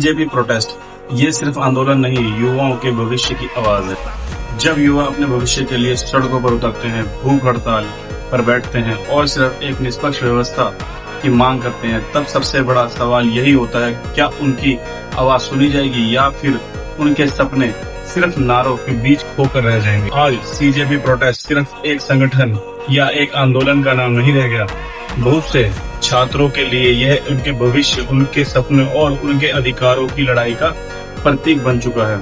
CJP protest ये सिर्फ आंदोलन नहीं, युवाओं के भविष्य की आवाज है। जब युवा अपने भविष्य के लिए सड़कों पर उतरते हैं, भूख हड़ताल पर बैठते हैं और सिर्फ एक निष्पक्ष व्यवस्था की मांग करते हैं, तब सबसे बड़ा सवाल यही होता है, क्या उनकी आवाज सुनी जाएगी या फिर उनके सपने सिर्फ नारों के बीच खोकर रह जाएंगे। आज सीजेपी प्रोटेस्ट सिर्फ एक संगठन या एक आंदोलन का नाम नहीं रह गया। बहुत से छात्रों के लिए यह उनके भविष्य, उनके सपने और उनके अधिकारों की लड़ाई का प्रतीक बन चुका है।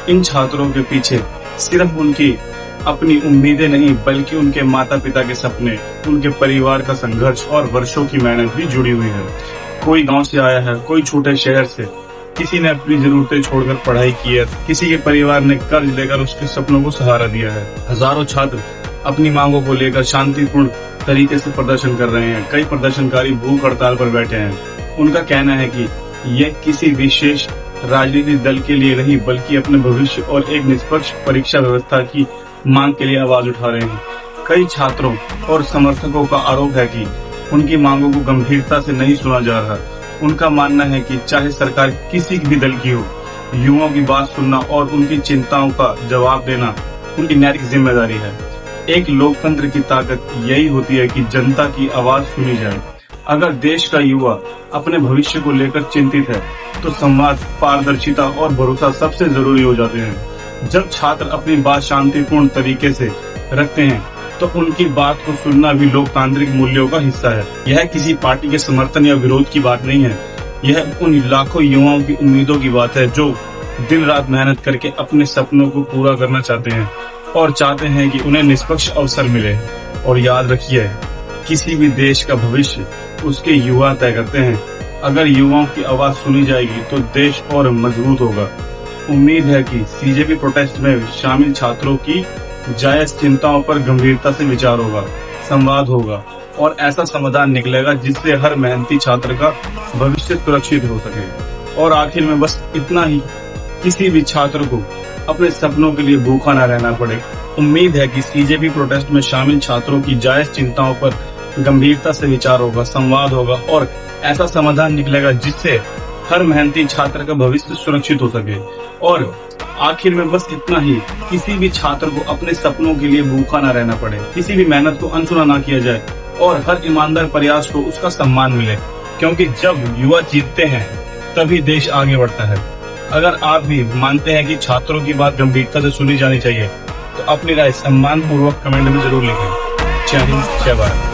इन छात्रों के पीछे सिर्फ उनकी अपनी उम्मीदें नहीं, बल्कि उनके माता पिता के सपने, उनके परिवार का संघर्ष और वर्षों की मेहनत भी जुड़ी हुई है। कोई गांव से आया है, कोई छोटे शहर से, किसी ने अपनी जरूरतें छोड़कर पढ़ाई की है, किसी के परिवार ने कर्ज लेकर उसके सपनों को सहारा दिया है। हजारों छात्र अपनी मांगों को लेकर शांतिपूर्ण तरीके से प्रदर्शन कर रहे हैं। कई प्रदर्शनकारी भूख हड़ताल पर बैठे हैं। उनका कहना है कि यह किसी विशेष राजनीतिक दल के लिए नहीं, बल्कि अपने भविष्य और एक निष्पक्ष परीक्षा व्यवस्था की मांग के लिए आवाज उठा रहे हैं। कई छात्रों और समर्थकों का आरोप है कि उनकी मांगों को गंभीरता से नहीं सुना जा रहा। उनका मानना है कि चाहे सरकार किसी भी दल की हो, युवाओं की बात सुनना और उनकी चिंताओं का जवाब देना उनकी नैतिक जिम्मेदारी है। एक लोकतंत्र की ताकत यही होती है कि जनता की आवाज सुनी जाए। अगर देश का युवा अपने भविष्य को लेकर चिंतित है, तो संवाद, पारदर्शिता और भरोसा सबसे जरूरी हो जाते हैं। जब छात्र अपनी बात शांतिपूर्ण तरीके से रखते हैं, तो उनकी बात को सुनना भी लोकतांत्रिक मूल्यों का हिस्सा है। यह किसी पार्टी के समर्थन या विरोध की बात नहीं है। यह उन लाखों युवाओं की उम्मीदों की बात है जो दिन रात मेहनत करके अपने सपनों को पूरा करना चाहते हैं और चाहते हैं कि उन्हें निष्पक्ष अवसर मिले। और याद रखिए, किसी भी देश का भविष्य उसके युवा तय करते हैं। अगर युवाओं की आवाज सुनी जाएगी तो देश और मजबूत होगा। उम्मीद है कि सीजेपी प्रोटेस्ट में शामिल छात्रों की जायज चिंताओं पर गंभीरता से विचार होगा, संवाद होगा और ऐसा समाधान निकलेगा जिससे हर मेहनती छात्र का भविष्य सुरक्षित हो सके। और आखिर में बस इतना ही, किसी भी छात्र को अपने सपनों के लिए भूखा न रहना पड़े। उम्मीद है कि सीजेपी प्रोटेस्ट में शामिल छात्रों की जायज चिंताओं पर गंभीरता से विचार होगा, संवाद होगा और ऐसा समाधान निकलेगा जिससे हर मेहनती छात्र का भविष्य सुरक्षित हो सके। और आखिर में बस इतना ही, किसी भी छात्र को अपने सपनों के लिए भूखा न रहना पड़े, किसी भी मेहनत को अनसुना ना किया जाए और हर ईमानदार प्रयास को उसका सम्मान मिले। क्योंकि जब युवा जीतते हैं, तभी देश आगे बढ़ता है। अगर आप भी मानते हैं कि छात्रों की बात गंभीरता से सुनी जानी चाहिए, तो अपनी राय सम्मान पूर्वक कमेंट में जरूर लिखें। जय हिंद, जय भारत।